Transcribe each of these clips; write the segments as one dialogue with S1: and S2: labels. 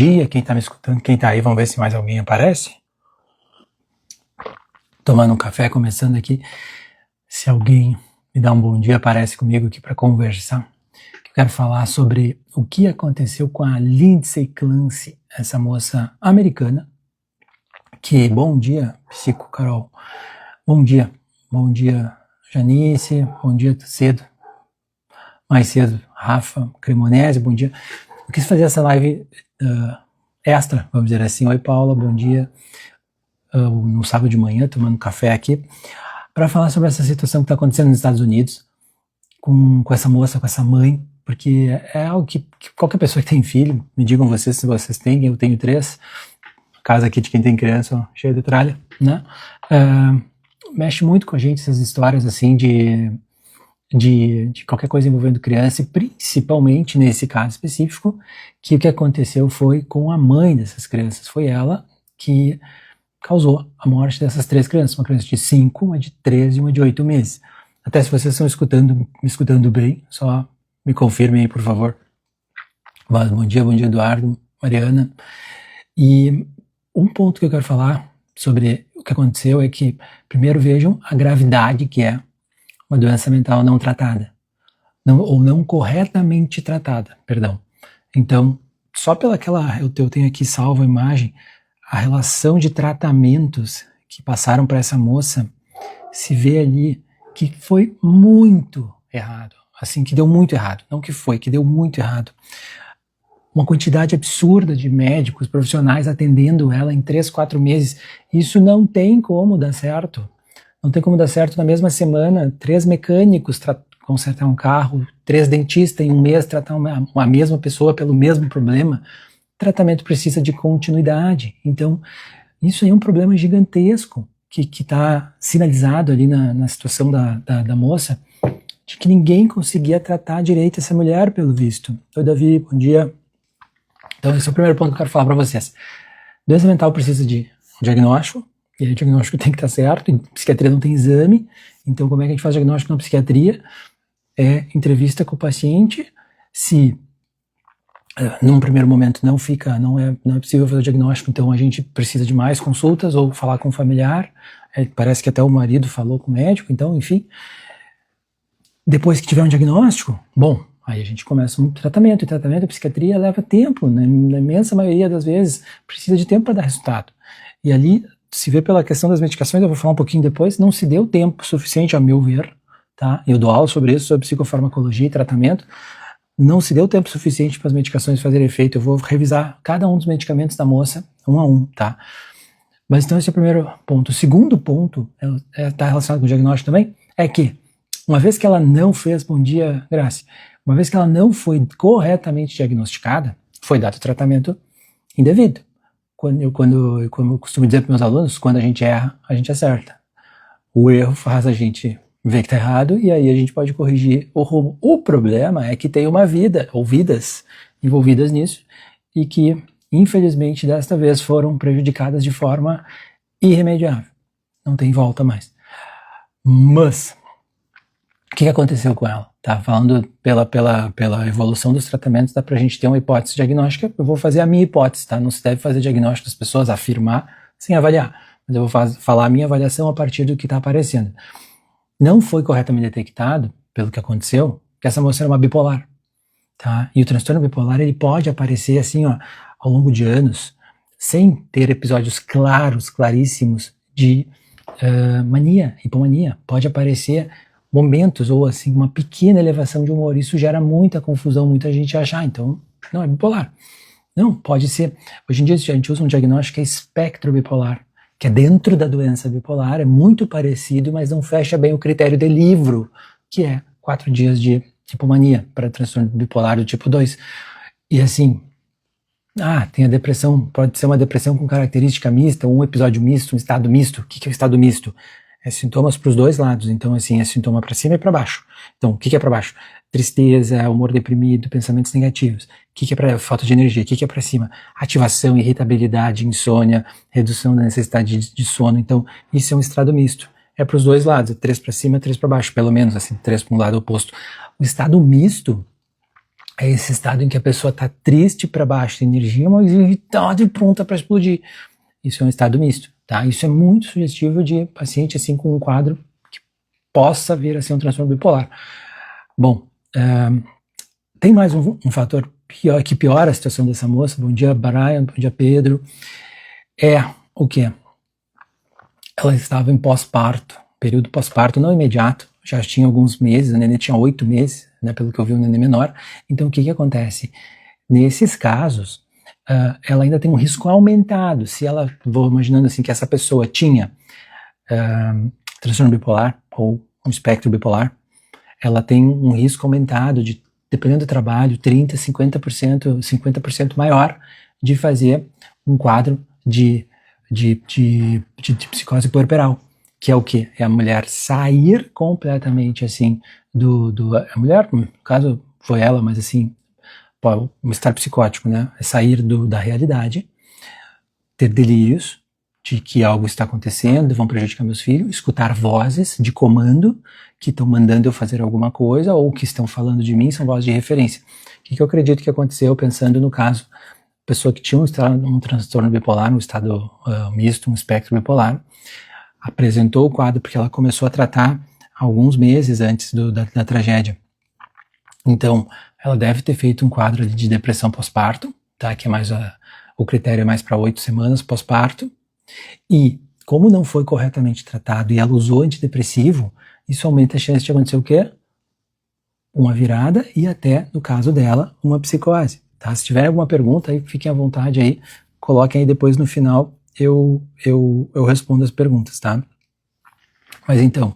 S1: dia, quem tá me escutando, quem tá aí, vamos ver se mais alguém aparece. Tomando um café, começando aqui. Se alguém me dá um bom dia, aparece comigo aqui para conversar. Eu quero falar sobre o que aconteceu com a Lindsay Clancy, essa moça americana, que, bom dia, Psico Carol, bom dia, Janice, bom dia cedo, mais cedo, Rafa, Cremonese, bom dia. Eu quis fazer essa live extra, vamos dizer assim. Oi, Paula, bom dia. No sábado de manhã, tomando café aqui, para falar sobre essa situação que está acontecendo nos Estados Unidos com essa moça, com essa mãe, porque é algo que qualquer pessoa que tem filho, me digam vocês se vocês têm, eu tenho 3, casa aqui de quem tem criança, ó, cheia de tralha, né? Mexe muito com a gente essas histórias assim de qualquer coisa envolvendo criança, e principalmente nesse caso específico, que o que aconteceu foi com a mãe dessas crianças. Foi ela que causou a morte dessas 3 crianças, uma criança de 5, uma de 13 e uma de 8 meses. Até se vocês estão me escutando bem, só me confirmem aí, por favor. Mas, bom dia, Eduardo, Mariana. E um ponto que eu quero falar sobre o que aconteceu é que, primeiro, vejam a gravidade que é uma doença mental não tratada, ou não corretamente tratada, perdão. Então, só eu tenho aqui salvo a imagem, a relação de tratamentos que passaram para essa moça, se vê ali que foi muito errado, assim, que deu muito errado, não que foi, que deu muito errado. Uma quantidade absurda de médicos, profissionais atendendo ela em 3, 4 meses, isso não tem como dar certo. Não tem como dar certo na mesma semana, 3 mecânicos consertar um carro, 3 dentistas em um mês tratar uma mesma pessoa pelo mesmo problema. O tratamento precisa de continuidade. Então, isso aí é um problema gigantesco que está sinalizado ali na situação da moça, de que ninguém conseguia tratar direito essa mulher, pelo visto. Oi, Davi, bom dia. Então, esse é o primeiro ponto que eu quero falar para vocês. Doença mental precisa de diagnóstico, e aí o diagnóstico tem que estar certo. Em psiquiatria não tem exame, então como é que a gente faz diagnóstico na psiquiatria? É entrevista com o paciente. Se num primeiro momento não é possível fazer o diagnóstico, então a gente precisa de mais consultas ou falar com o familiar. Parece que até o marido falou com o médico, então, enfim. Depois que tiver um diagnóstico, bom, aí a gente começa um tratamento, e tratamento da psiquiatria leva tempo, né? Na imensa maioria das vezes precisa de tempo para dar resultado. E ali se vê pela questão das medicações, eu vou falar um pouquinho depois, não se deu tempo suficiente, a meu ver, tá? Eu dou aula sobre isso, sobre psicofarmacologia e tratamento, não se deu tempo suficiente para as medicações fazerem efeito. Eu vou revisar cada um dos medicamentos da moça, um a um, tá? Mas então esse é o primeiro ponto. O segundo ponto, está relacionado com o diagnóstico também, é que uma vez que ela não fez, bom dia, Graça, uma vez que ela não foi corretamente diagnosticada, foi dado tratamento indevido. Como eu costumo dizer para meus alunos, quando a gente erra, a gente acerta. O erro faz a gente ver que está errado e aí a gente pode corrigir o rumo. O problema é que tem uma vida, ou vidas envolvidas nisso, e que, infelizmente, desta vez foram prejudicadas de forma irremediável. Não tem volta mais. Mas o que aconteceu com ela? Tá falando pela evolução dos tratamentos, dá pra gente ter uma hipótese diagnóstica. Eu vou fazer a minha hipótese, tá? Não se deve fazer diagnóstico das pessoas, afirmar sem avaliar. Mas eu vou falar a minha avaliação a partir do que está aparecendo. Não foi corretamente detectado, pelo que aconteceu, que essa moça era uma bipolar, tá? E o transtorno bipolar, ele pode aparecer assim, ó, ao longo de anos, sem ter episódios claríssimos de mania, hipomania. Pode aparecer momentos ou assim uma pequena elevação de humor. Isso gera muita confusão, muita gente acha, então não é bipolar. Não, pode ser. Hoje em dia a gente usa um diagnóstico que é espectro bipolar, que é dentro da doença bipolar, é muito parecido, mas não fecha bem o critério de livro, que é 4 dias de hipomania para transtorno bipolar do tipo 2. E assim, tem a depressão, pode ser uma depressão com característica mista, ou um episódio misto, um estado misto. O que é o estado misto? É sintomas para os dois lados, então assim, é sintoma para cima e para baixo. Então, o que é para baixo? Tristeza, humor deprimido, pensamentos negativos. O que é para falta de energia? O que é para cima? Ativação, irritabilidade, insônia, redução da necessidade de sono. Então, isso é um estado misto. É para os dois lados, é 3 para cima, 3 para baixo, pelo menos assim, 3 para um lado oposto. O estado misto é esse estado em que a pessoa está triste, para baixo de energia, mas irritada e pronta para explodir. Isso é um estado misto, tá? Isso é muito sugestivo de paciente assim com um quadro que possa vir a ser um transtorno bipolar. Bom, tem mais um fator que piora a situação dessa moça. Bom dia, Brian. Bom dia, Pedro. É o quê? Ela estava em pós-parto, período pós-parto não imediato, já tinha alguns meses, a neném tinha 8 meses, né, pelo que eu vi, um neném menor. Então, o que acontece? Nesses casos, ela ainda tem um risco aumentado. Se ela, vou imaginando assim, que essa pessoa tinha transtorno bipolar ou um espectro bipolar, ela tem um risco aumentado de, dependendo do trabalho, 30%, 50% maior de fazer um quadro de psicose puerperal, que é o quê? É a mulher sair completamente assim a mulher, no caso foi ela, mas assim, um estar psicótico, né? É sair da realidade, ter delírios de que algo está acontecendo, vão prejudicar meus filhos, escutar vozes de comando que estão mandando eu fazer alguma coisa ou que estão falando de mim, são vozes de referência. O que eu acredito que aconteceu pensando no caso pessoa que tinha um transtorno bipolar, um estado misto, um espectro bipolar, apresentou o quadro porque ela começou a tratar alguns meses antes da tragédia. Então, ela deve ter feito um quadro de depressão pós-parto, tá? Que é mais o critério é mais para 8 semanas pós-parto. E como não foi corretamente tratado e ela usou antidepressivo, isso aumenta a chance de acontecer o quê? Uma virada e até, no caso dela, uma psicose. Tá? Se tiver alguma pergunta, aí fiquem à vontade aí, coloquem aí depois no final, eu respondo as perguntas, tá? Mas então,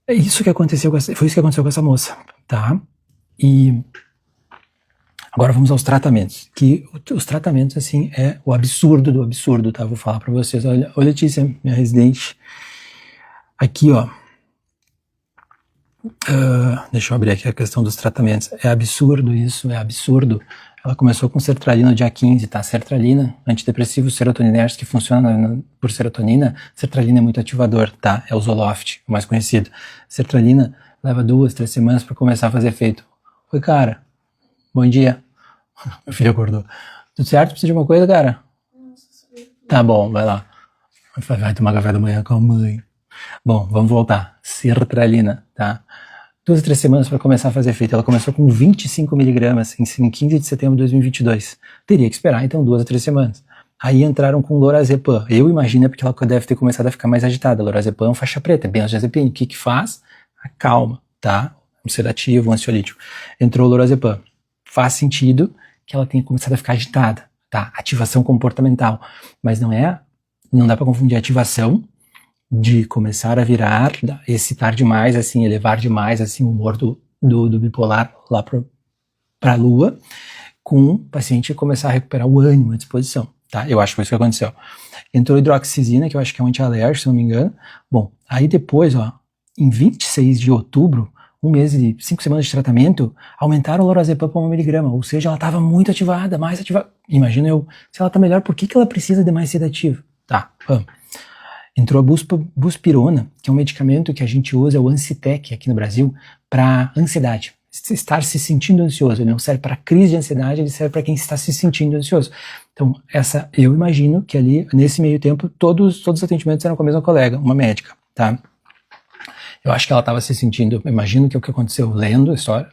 S1: foi isso que aconteceu com essa moça, tá? E agora vamos aos tratamentos, que os tratamentos, assim, é o absurdo do absurdo, tá? Vou falar pra vocês, olha, Letícia, minha residente, aqui, ó, deixa eu abrir aqui a questão dos tratamentos. É absurdo isso, é absurdo. Ela começou com sertralina no dia 15, tá? Sertralina, antidepressivo serotoninérgico que funciona por serotonina. Sertralina é muito ativador, tá? É o Zoloft, o mais conhecido. Sertralina leva 2, 3 semanas para começar a fazer efeito. Oi, cara. Bom dia. Meu filho acordou. Tudo certo? Precisa de alguma coisa, cara? Tá bom, vai lá. Vai tomar café da manhã com a mãe. Bom, vamos voltar. Sertralina, tá? 2 a 3 semanas para começar a fazer efeito. Ela começou com 25 miligramas em 15 de setembro de 2022. Teria que esperar, então, 2 a 3 semanas. Aí entraram com lorazepam. Eu imagino porque ela deve ter começado a ficar mais agitada. Lorazepam é um faixa preta, é benzodiazepina. O que faz? Acalma, tá? Um sedativo, um ansiolítico. Entrou o lorazepam. Faz sentido que ela tenha começado a ficar agitada, tá? Ativação comportamental. Mas não dá para confundir ativação de começar a virar, excitar demais, assim, elevar demais, assim, o humor do bipolar lá pra lua, com o paciente começar a recuperar o ânimo, a disposição, tá? Eu acho que foi isso que aconteceu. Entrou hidroxizina, que eu acho que é um anti-alérgico, se não me engano. Bom, aí depois, ó, em 26 de outubro, um mês e 5 semanas de tratamento, aumentaram o lorazepam para 1 miligrama, ou seja, ela estava muito ativada, mais ativada. Imagina eu, se ela tá melhor, por que ela precisa de mais sedativo? Tá, vamos. Entrou a buspirona, que é um medicamento que a gente usa, o Ancitec aqui no Brasil, para ansiedade. Estar se sentindo ansioso. Ele não serve para crise de ansiedade, ele serve para quem está se sentindo ansioso. Então, eu imagino que ali, nesse meio tempo, todos os atendimentos eram com a mesma colega, uma médica, tá? Eu acho que ela estava se sentindo, imagino que o que aconteceu lendo a história,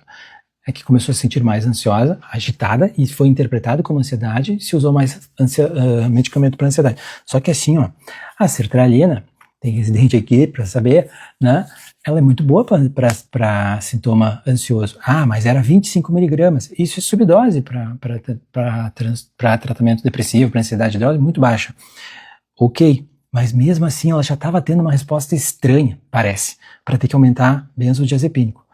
S1: é que começou a se sentir mais ansiosa, agitada, e foi interpretado como ansiedade, se usou mais medicamento para ansiedade. Só que assim, ó, a sertralina, tem residente aqui para saber, né, ela é muito boa para sintoma ansioso. Ah, mas era 25 miligramas. Isso é subdose para tratamento depressivo, para ansiedade, dose muito baixa. Ok, mas mesmo assim ela já estava tendo uma resposta estranha, parece, para ter que aumentar benzodiazepínico.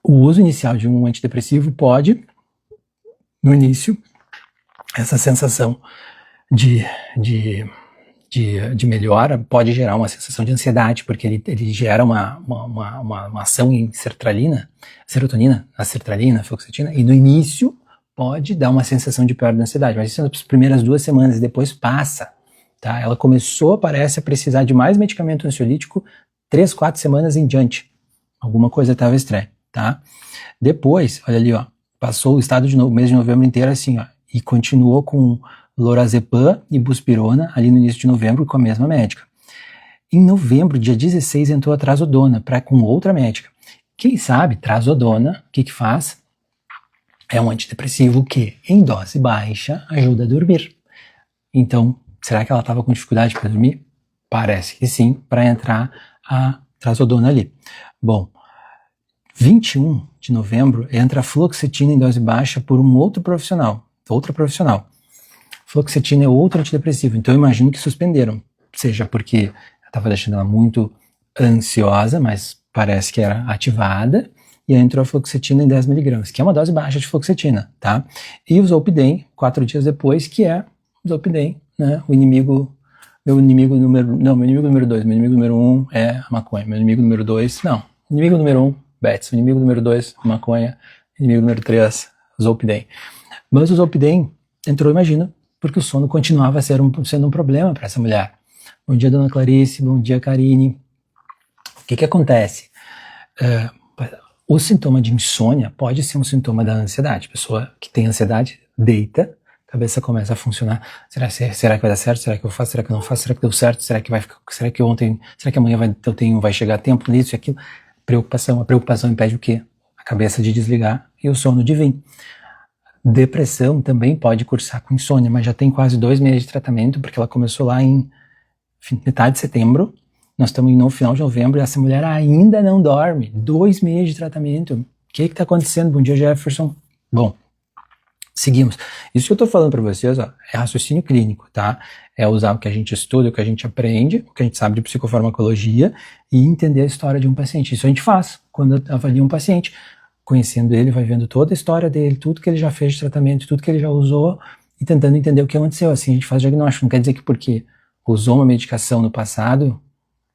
S1: O uso inicial de um antidepressivo pode, no início, essa sensação de melhora pode gerar uma sensação de ansiedade, porque ele gera uma ação em serotonina, a sertralina, a fluoxetina, e no início pode dar uma sensação de pior da ansiedade, mas isso nas primeiras 2 semanas, e depois passa, tá? Ela começou, parece, a precisar de mais medicamento ansiolítico 3, 4 semanas em diante. Alguma coisa estava estranha. tá? Depois, olha ali, ó, passou o estado de o mês de novembro inteiro assim, ó, e continuou com lorazepam e buspirona ali no início de novembro com a mesma médica. Em novembro, dia 16, entrou a trazodona com outra médica. Quem sabe, trazodona, o que faz? É um antidepressivo que, em dose baixa, ajuda a dormir. Então, será que ela estava com dificuldade para dormir? Parece que sim, para entrar a trazodona ali. Bom, 21 de novembro entra a fluoxetina em dose baixa por um outra profissional. Fluoxetina é outro antidepressivo, então eu imagino que suspenderam, seja porque estava deixando ela muito ansiosa, mas parece que era ativada, e aí entrou a fluoxetina em 10 mg, que é uma dose baixa de fluoxetina, tá? E o Zolpidem, 4 dias depois, que é o Zolpidem, né? Meu inimigo número 2, meu inimigo número 1 é a maconha, meu inimigo número 2, inimigo número 1, Betis, inimigo número 2, maconha, inimigo número 3, Zolpidem. Mas o Zolpidem entrou, imagina, porque o sono continuava sendo um problema para essa mulher. Bom dia, dona Clarice, bom dia, Karine. O que acontece? O sintoma de insônia pode ser um sintoma da ansiedade. A pessoa que tem ansiedade deita, a cabeça começa a funcionar. Será que vai dar certo? Será que eu faço? Será que eu não faço? Será que deu certo? Será que amanhã vai chegar a tempo nisso e aquilo? A preocupação impede o quê? A cabeça de desligar e o sono de vir. Depressão também pode cursar com insônia, mas já tem quase 2 meses de tratamento, porque ela começou lá em metade de setembro. Nós estamos no final de novembro e essa mulher ainda não dorme. 2 meses de tratamento. O que está acontecendo? Bom dia, Jefferson. Bom, seguimos. Isso que eu estou falando para vocês, ó, é raciocínio clínico, tá? É usar o que a gente estuda, o que a gente aprende, o que a gente sabe de psicofarmacologia e entender a história de um paciente. Isso a gente faz quando avalia um paciente. Conhecendo ele, vai vendo toda a história dele, tudo que ele já fez de tratamento, tudo que ele já usou e tentando entender o que aconteceu. Assim a gente faz diagnóstico. Não quer dizer que porque usou uma medicação no passado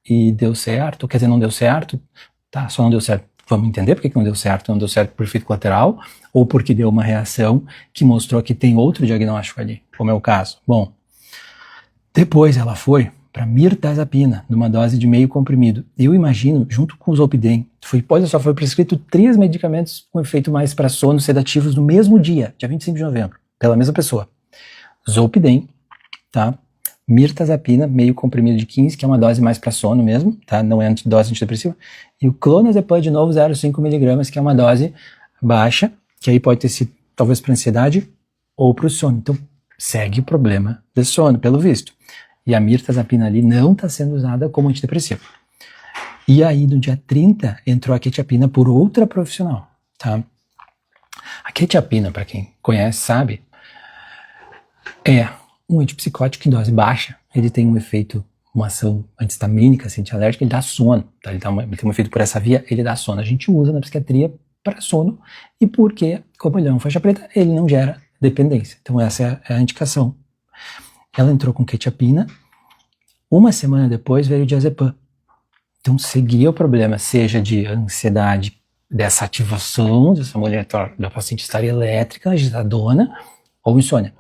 S1: e deu certo, quer dizer, não deu certo, tá, só não deu certo. Vamos entender por que não deu certo. Não deu certo por efeito colateral ou porque deu uma reação que mostrou que tem outro diagnóstico ali, como é o caso. Bom, depois ela foi para mirtazapina, numa dose de meio comprimido. Eu imagino, junto com o Zolpidem, foi prescrito 3 medicamentos com efeito mais para sono sedativos no mesmo dia 25 de novembro, pela mesma pessoa. Zolpidem, tá? Mirtazapina, meio comprimido de 15, que é uma dose mais para sono mesmo, tá? Não é dose antidepressiva. E o clonazepam de novo, 0,5 mg, que é uma dose baixa, que aí pode ter sido talvez para ansiedade ou para o sono. Então, segue o problema de sono, pelo visto. E a mirtazapina ali não está sendo usada como antidepressivo. E aí, no dia 30, entrou a quetiapina por outra profissional, tá? A quetiapina, para quem conhece, sabe, é um antipsicótico em dose baixa. Ele tem um efeito, uma ação antihistamínica, antialérgica, ele dá sono, tá? Ele tem um efeito por essa via, ele dá sono. A gente usa na psiquiatria para sono e porque, como ele é uma faixa preta, ele não gera dependência. Então essa é a indicação. Ela entrou com quetiapina, uma semana depois veio o diazepam. Então seguia o problema, seja de ansiedade, dessa ativação dessa mulher, da paciente estar elétrica, agitadona, ou insônia,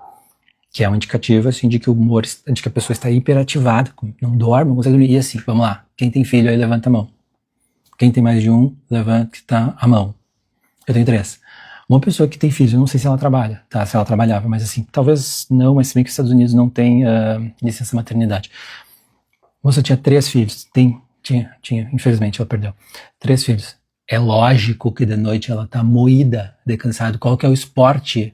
S1: que é um indicativo assim, de que o humor, de que a pessoa está hiperativada, não dorme, não consegue dormir. E assim, vamos lá, quem tem filho aí levanta a mão. Quem tem mais de um, levanta a mão. Eu tenho 3. Uma pessoa que tem filhos, eu não sei se ela trabalha, tá? Se ela trabalhava, mas assim, talvez não, mas se bem que os Estados Unidos não tem licença maternidade. A moça tinha 3 filhos, tinha, infelizmente ela perdeu. 3 filhos. É lógico que de noite ela tá moída de cansado. Qual que é o esporte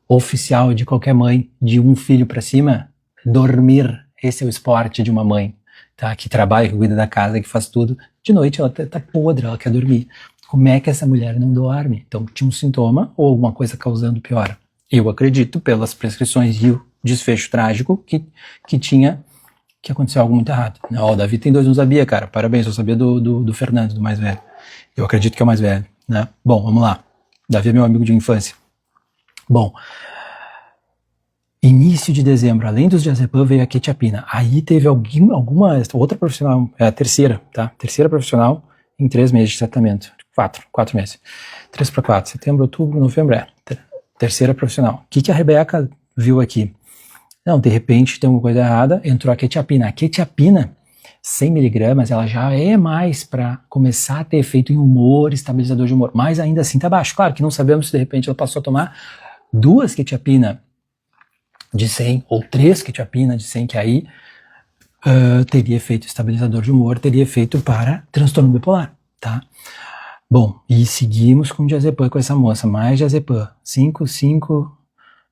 S1: oficial de qualquer mãe de um filho para cima? Dormir. Esse é o esporte de uma mãe, tá? Que trabalha, que cuida da casa, que faz tudo. De noite ela tá podre, ela quer dormir. Como é que essa mulher não dorme? Então tinha um sintoma ou alguma coisa causando piora. Eu acredito, pelas prescrições e o desfecho trágico, que aconteceu algo muito errado. Ó, o Davi tem 2, não sabia, cara. Parabéns, eu sabia do Fernando, do mais velho. Eu acredito que é o mais velho, né? Bom, vamos lá. Davi é meu amigo de infância. Bom, início de dezembro, além dos diazepam, veio a quetiapina. Aí teve alguma outra profissional, é a terceira, tá? Terceira profissional em 3 meses de tratamento. 4 meses. 3 para 4, setembro, outubro, novembro, terceira profissional. O que a Rebeca viu aqui? Não, de repente tem alguma coisa errada, entrou a quetiapina. A quetiapina, 100 miligramas, ela já é mais para começar a ter efeito em humor, estabilizador de humor, mas ainda assim tá baixo. Claro que não sabemos se de repente ela passou a tomar 2 quetiapina de 100 ou 3 quetiapina de 100, que aí teria efeito estabilizador de humor, teria efeito para transtorno bipolar, tá? Bom, e seguimos com diazepam com essa moça, mais diazepam, 5,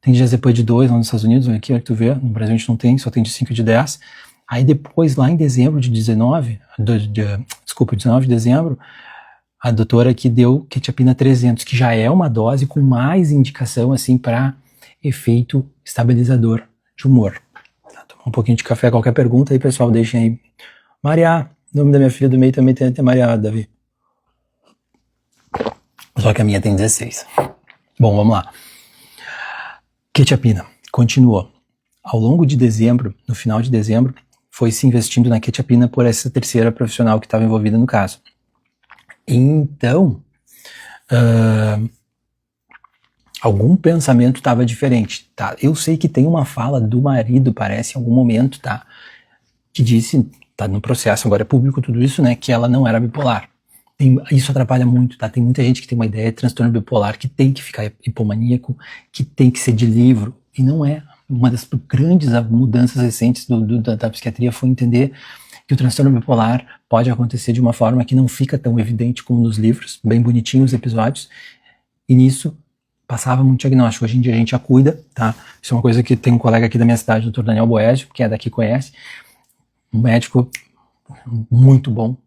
S1: tem diazepam de 2 lá nos Estados Unidos, aqui, olha que tu vê, no Brasil a gente não tem, só tem de 5 e de 10. Aí depois, lá em dezembro de 19, 19 de dezembro, a doutora aqui deu quetiapina 300, que já é uma dose com mais indicação, assim, para efeito estabilizador de humor. Tá, tomar um pouquinho de café, qualquer pergunta aí, pessoal, deixem aí. Maria, o nome da minha filha do meio também tem Maria, Davi. Só que a minha tem 16. Bom, vamos lá. Quetiapina, continuou. Ao longo de dezembro, no final de dezembro, foi se investindo na quetiapina por essa terceira profissional que estava envolvida no caso. Então, algum pensamento estava diferente, tá? Eu sei que tem uma fala do marido, parece, em algum momento, tá? Que disse, tá no processo, agora é público tudo isso, né? Que ela não era bipolar. Isso atrapalha muito, tá? Tem muita gente que tem uma ideia de transtorno bipolar, que tem que ficar hipomaníaco, que tem que ser de livro, e não é. Uma das grandes mudanças recentes da psiquiatria foi entender que o transtorno bipolar pode acontecer de uma forma que não fica tão evidente como nos livros, bem bonitinhos os episódios, e nisso passava muito diagnóstico. Hoje em dia a gente já cuida, tá? Isso é uma coisa que tem um colega aqui da minha cidade, o Dr. Daniel Boésio, que é daqui, conhece, um médico muito bom.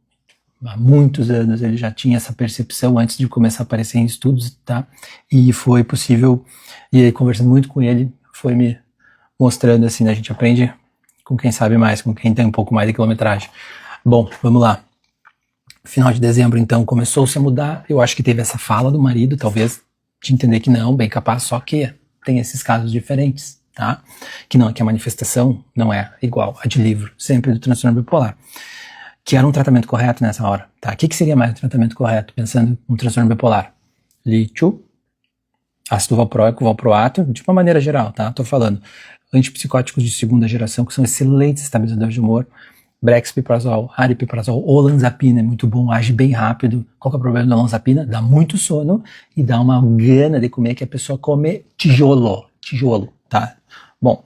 S1: Há muitos anos ele já tinha essa percepção antes de começar a aparecer em estudos, tá? E foi possível, e aí, conversando muito com ele, foi me mostrando assim, né? A gente aprende com quem sabe mais, com quem tem um pouco mais de quilometragem. Bom, vamos lá. Final de dezembro, então, começou-se a mudar. Eu acho que teve essa fala do marido, talvez, de entender que não, bem capaz, só que tem esses casos diferentes, tá? Que não, que a manifestação não é igual a de livro, sempre do transtorno bipolar. Que era um tratamento correto nessa hora, tá? O que seria mais um tratamento correto, pensando no transtorno bipolar? Lítio, ácido valproico, valproato, de uma maneira geral, tá? Tô falando antipsicóticos de segunda geração, que são excelentes estabilizadores de humor, brexpiprazol, aripiprazol, olanzapina é muito bom, age bem rápido. Qual que é o problema da olanzapina? Dá muito sono e dá uma gana de comer, que a pessoa come tijolo, tá? Bom,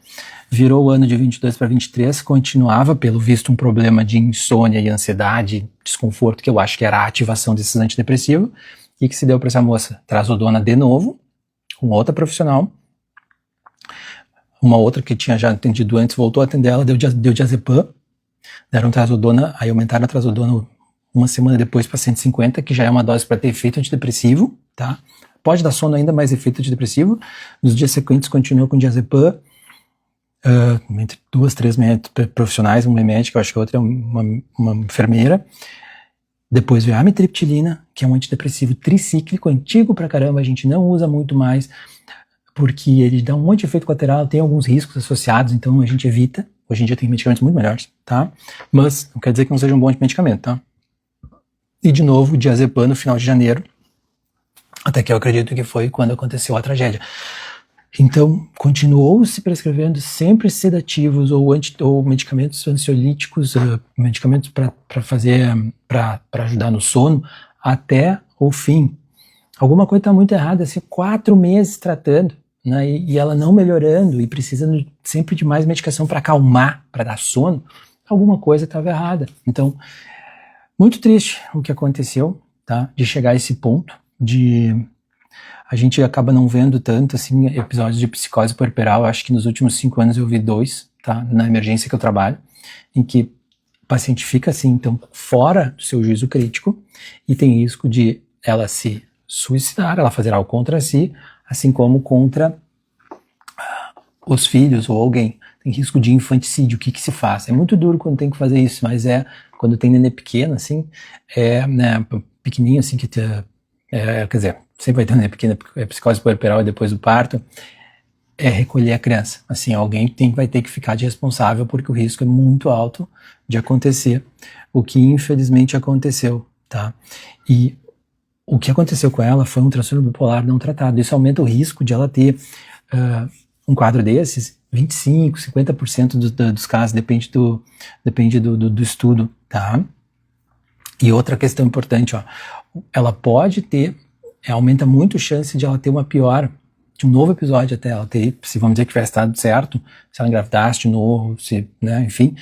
S1: virou o ano de 22 para 23, continuava, pelo visto, um problema de insônia e ansiedade, desconforto, que eu acho que era a ativação desses antidepressivos, e que se deu para essa moça? Trazodona de novo, com outra profissional, uma outra que tinha já atendido antes, voltou a atender ela, deu diazepam, deram trazodona, aí aumentaram a trazodona uma semana depois para 150, que já é uma dose para ter efeito antidepressivo, tá? Pode dar sono ainda, mais efeito antidepressivo. Nos dias seguintes continuou com diazepam, entre 2, 3 profissionais, uma médica, eu acho que a outra é uma enfermeira. Depois veio a amitriptilina, que é um antidepressivo tricíclico, antigo pra caramba, a gente não usa muito mais, porque ele dá um monte de efeito colateral, tem alguns riscos associados, então a gente evita. Hoje em dia tem medicamentos muito melhores, tá? Mas não quer dizer que não seja um bom medicamento, tá? E de novo, diazepam no final de janeiro, até que eu acredito que foi quando aconteceu a tragédia. Então, continuou se prescrevendo sempre sedativos ou medicamentos ansiolíticos, medicamentos para ajudar no sono, até o fim. Alguma coisa está muito errada, assim, 4 meses tratando, né, e ela não melhorando, e precisando sempre de mais medicação para acalmar, para dar sono, alguma coisa estava errada. Então, muito triste o que aconteceu, tá, de chegar a esse ponto, a gente acaba não vendo tanto, assim, episódios de psicose puerperal. Acho que nos últimos 5 anos eu vi 2, tá? Na emergência que eu trabalho, em que o paciente fica, assim, então, fora do seu juízo crítico e tem risco de ela se suicidar, ela fazer algo contra si, assim como contra os filhos ou alguém. Tem risco de infanticídio. O que se faz? É muito duro quando tem que fazer isso, mas quando tem nenê pequeno, assim, né, pequenininho, assim, quer dizer, sempre vai ter uma pequena psicose puerperal depois do parto, recolher a criança. Assim, alguém vai ter que ficar de responsável, porque o risco é muito alto de acontecer o que infelizmente aconteceu, tá? E o que aconteceu com ela foi um transtorno bipolar não tratado. Isso aumenta o risco de ela ter um quadro desses, 25%, 50% dos casos, depende do estudo, tá? E outra questão importante, ó, ela pode ter, aumenta muito a chance de ela ter uma piora, de um novo episódio até ela ter, se vamos dizer que tivesse estado certo, se ela engravidasse de novo, se, né, enfim,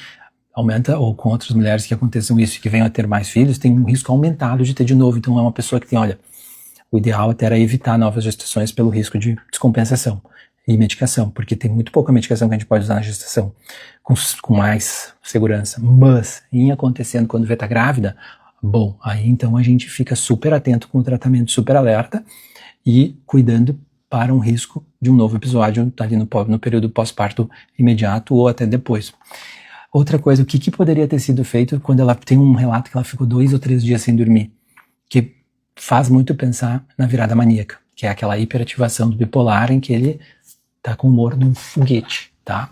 S1: aumenta, ou com outras mulheres que aconteçam isso, que venham a ter mais filhos, tem um risco aumentado de ter de novo. Então é uma pessoa que tem, olha, o ideal até era evitar novas gestações pelo risco de descompensação e medicação, porque tem muito pouca medicação que a gente pode usar na gestação com mais segurança. Mas, em acontecendo quando vê tá grávida, bom, aí então a gente fica super atento com o tratamento, super alerta e cuidando para um risco de um novo episódio ali no período pós-parto imediato ou até depois. Outra coisa, o que poderia ter sido feito quando ela tem um relato que ela ficou 2 ou 3 dias sem dormir, que faz muito pensar na virada maníaca, que é aquela hiperativação do bipolar em que ele tá com o humor de um foguete, tá?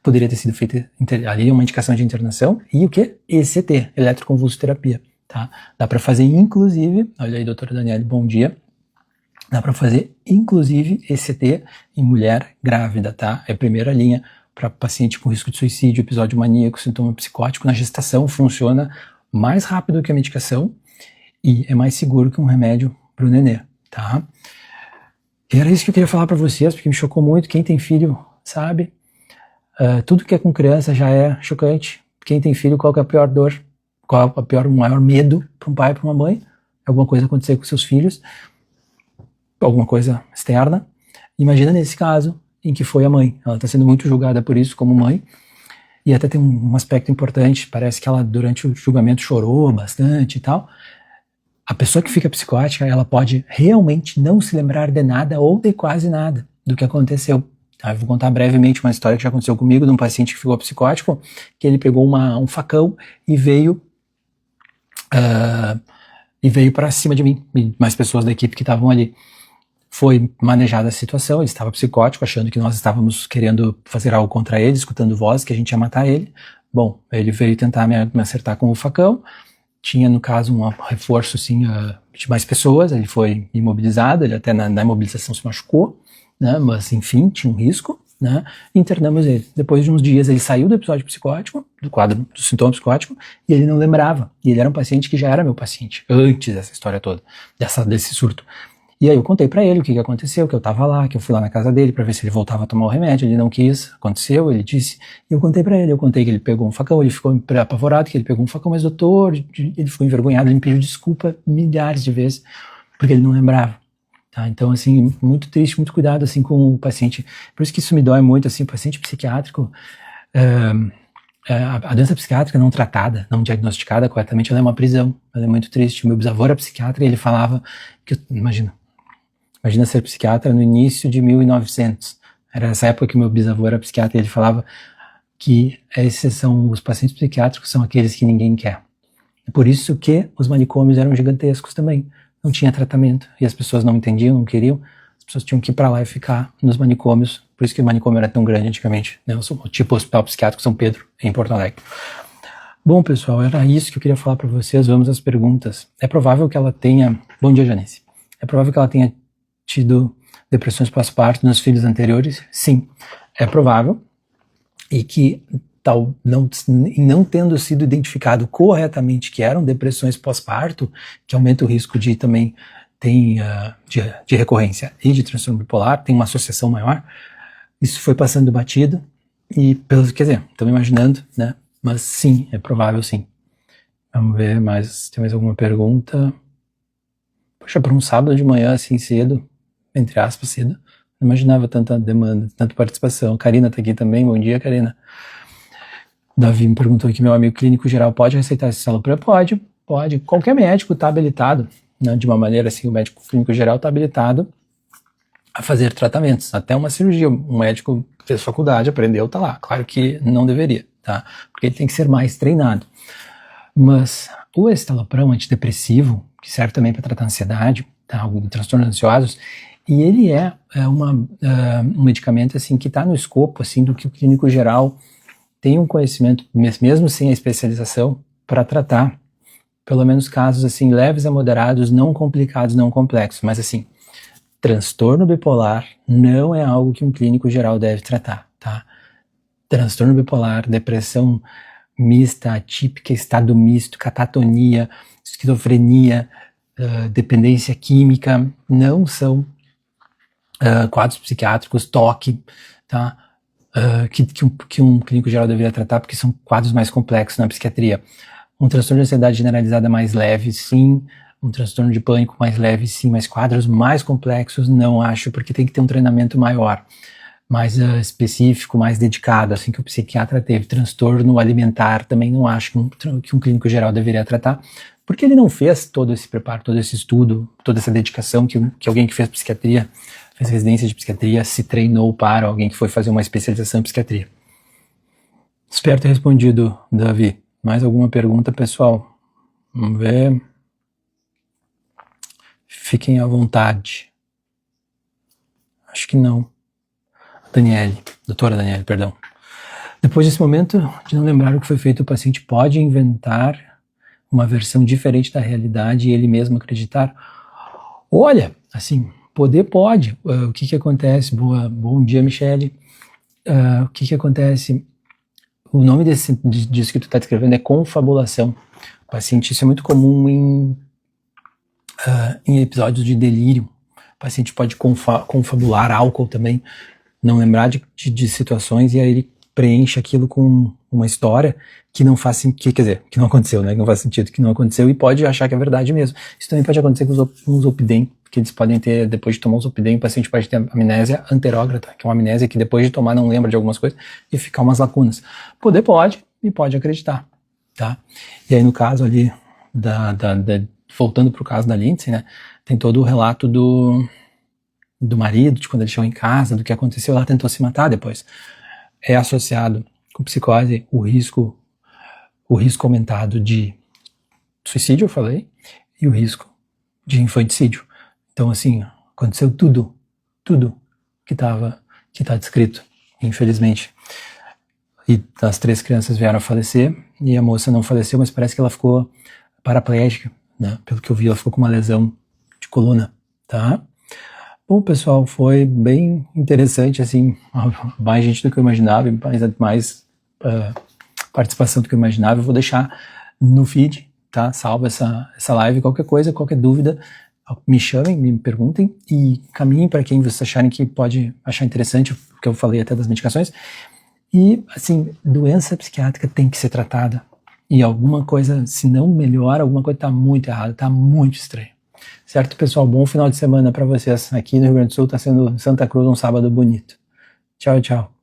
S1: Poderia ter sido feita ali uma indicação de internação e o que? ECT, eletroconvulsoterapia, tá? Dá para fazer inclusive, olha aí, doutora Daniele, bom dia. Dá para fazer, inclusive, ECT em mulher grávida, tá? É a primeira linha para paciente com risco de suicídio, episódio maníaco, sintoma psicótico. Na gestação funciona mais rápido que a medicação e é mais seguro que um remédio para o nenê, tá? E era isso que eu queria falar para vocês, porque me chocou muito. Quem tem filho sabe. Tudo que é com criança já é chocante. Quem tem filho, qual que é a pior dor? Qual é o maior medo para um pai e para uma mãe? Alguma coisa acontecer com seus filhos. Alguma coisa externa. Imagina nesse caso em que foi a mãe. Ela está sendo muito julgada por isso como mãe. E até tem um aspecto importante, parece que ela durante o julgamento chorou bastante e tal. A pessoa que fica psicótica, ela pode realmente não se lembrar de nada ou de quase nada do que aconteceu. Tá? Eu vou contar brevemente uma história que já aconteceu comigo de um paciente que ficou psicótico, que ele pegou um facão e veio para cima de mim e mais pessoas da equipe que estavam ali. Foi manejada a situação, ele estava psicótico, achando que nós estávamos querendo fazer algo contra ele, escutando vozes, que a gente ia matar ele. Bom, ele veio tentar me acertar com o facão, tinha no caso um reforço assim, de mais pessoas, ele foi imobilizado, ele até na imobilização se machucou, né, mas enfim, tinha um risco, né, internamos ele. Depois de uns dias ele saiu do episódio psicótico, do quadro do sintoma psicótico, e ele não lembrava, e ele era um paciente que já era meu paciente, antes dessa história toda, desse surto. E aí eu contei pra ele o que aconteceu, que eu tava lá, que eu fui lá na casa dele pra ver se ele voltava a tomar o remédio, ele não quis, aconteceu, ele disse, e eu contei pra ele, que ele pegou um facão, ele ficou apavorado que ele pegou um facão, mas doutor, ele ficou envergonhado, ele me pediu desculpa milhares de vezes, porque ele não lembrava, tá? Então, assim, muito triste, muito cuidado, assim, com o paciente, por isso que isso me dói muito, assim, o paciente psiquiátrico, a doença psiquiátrica não tratada, não diagnosticada corretamente, ela é uma prisão, ela é muito triste. Meu bisavô era psiquiatra e ele falava que, imagina ser psiquiatra no início de 1900. Era essa época que meu bisavô era psiquiatra e ele falava que os pacientes psiquiátricos são aqueles que ninguém quer. É por isso que os manicômios eram gigantescos também. Não tinha tratamento e as pessoas não entendiam, não queriam. As pessoas tinham que ir para lá e ficar nos manicômios. Por isso que o manicômio era tão grande antigamente, né? Tipo o Hospital Psiquiátrico São Pedro, em Porto Alegre. Bom, pessoal, era isso que eu queria falar para vocês. Vamos às perguntas. É provável que ela tenha... Bom dia, Janice. É provável que ela tenha tido depressões pós-parto nos filhos anteriores? Sim, é provável. E que, não tendo sido identificado corretamente que eram depressões pós-parto, que aumenta o risco de também de recorrência e de transtorno bipolar, tem uma associação maior, isso foi passando batido e, quer dizer, estamos imaginando, né? Mas sim, é provável sim. Vamos ver mais, tem mais alguma pergunta? Poxa, para um sábado de manhã assim cedo, entre aspas cedo, não imaginava tanta demanda, tanta participação. A Karina está aqui também, bom dia, Karina. Davi me perguntou aqui, meu amigo clínico geral pode receitar esse citalopram? Pode. Qualquer médico está habilitado, né, de uma maneira assim, o médico clínico geral está habilitado a fazer tratamentos, até uma cirurgia. Um médico fez faculdade, aprendeu, tá lá. Claro que não deveria, tá? Porque ele tem que ser mais treinado. Mas o escitalopram antidepressivo, que serve também para tratar ansiedade, tá, transtornos ansiosos, e ele é um medicamento assim que está no escopo assim do que o clínico geral tem um conhecimento, mesmo sem a especialização, para tratar pelo menos casos assim leves a moderados, não complicados, não complexos, mas assim transtorno bipolar não é algo que um clínico geral deve tratar, tá? Transtorno bipolar, depressão mista, atípica, estado misto, catatonia, esquizofrenia, dependência química, não são quadros psiquiátricos, TOC, tá? Que um clínico geral deveria tratar, porque são quadros mais complexos na psiquiatria. Um transtorno de ansiedade generalizada mais leve, sim. Um transtorno de pânico mais leve, sim. Mas quadros mais complexos, não acho, porque tem que ter um treinamento maior, mais específico, mais dedicado, assim que o psiquiatra teve. Transtorno alimentar, também não acho que um clínico geral deveria tratar, porque ele não fez todo esse preparo, todo esse estudo, toda essa dedicação que alguém que fez psiquiatria, fez residência de psiquiatria, se treinou para alguém que foi fazer uma especialização em psiquiatria. Espero ter respondido, Davi. Mais alguma pergunta, pessoal? Vamos ver. Fiquem à vontade. Acho que não. Doutora Daniele, perdão. Depois desse momento de não lembrar o que foi feito, o paciente pode inventar uma versão diferente da realidade e ele mesmo acreditar. Olha, assim, poder pode. O que acontece? Bom dia, Michele. O que acontece? O nome disso que tu está descrevendo é confabulação. O paciente, isso é muito comum em episódios de delírio. O paciente pode confabular álcool também, não lembrar de situações, e aí ele preenche aquilo com uma história que não faz sentido, quer dizer, que não aconteceu, né? Que não faz sentido, que não aconteceu, e pode achar que é verdade mesmo. Isso também pode acontecer com os Zolpidem, que eles podem ter, depois de tomar o Zolpidem, o paciente pode ter amnésia anterógrada, que é uma amnésia que depois de tomar não lembra de algumas coisas e ficar umas lacunas. Poder pode, e pode acreditar, tá? E aí no caso ali, voltando pro caso da Lindsay, né? Tem todo o relato do marido, de quando ele chegou em casa, do que aconteceu, ela tentou se matar depois. É associado com psicose o risco aumentado de suicídio, eu falei, e o risco de infanticídio. Então, assim, aconteceu tudo que tá descrito, infelizmente. E as 3 crianças vieram a falecer, e a moça não faleceu, mas parece que ela ficou paraplégica, né? Pelo que eu vi, ela ficou com uma lesão de coluna, tá? Bom, pessoal, foi bem interessante, assim, mais gente do que eu imaginava, mais participação do que eu imaginava. Eu vou deixar no feed, tá? Salva essa live, qualquer coisa, qualquer dúvida, me chamem, me perguntem e caminhem para quem vocês acharem que pode achar interessante, o que eu falei até das medicações. E, assim, doença psiquiátrica tem que ser tratada, e alguma coisa, se não melhora, alguma coisa está muito errada, está muito estranho. Certo, pessoal? Bom final de semana para vocês. Aqui no Rio Grande do Sul está sendo Santa Cruz um sábado bonito. Tchau, tchau.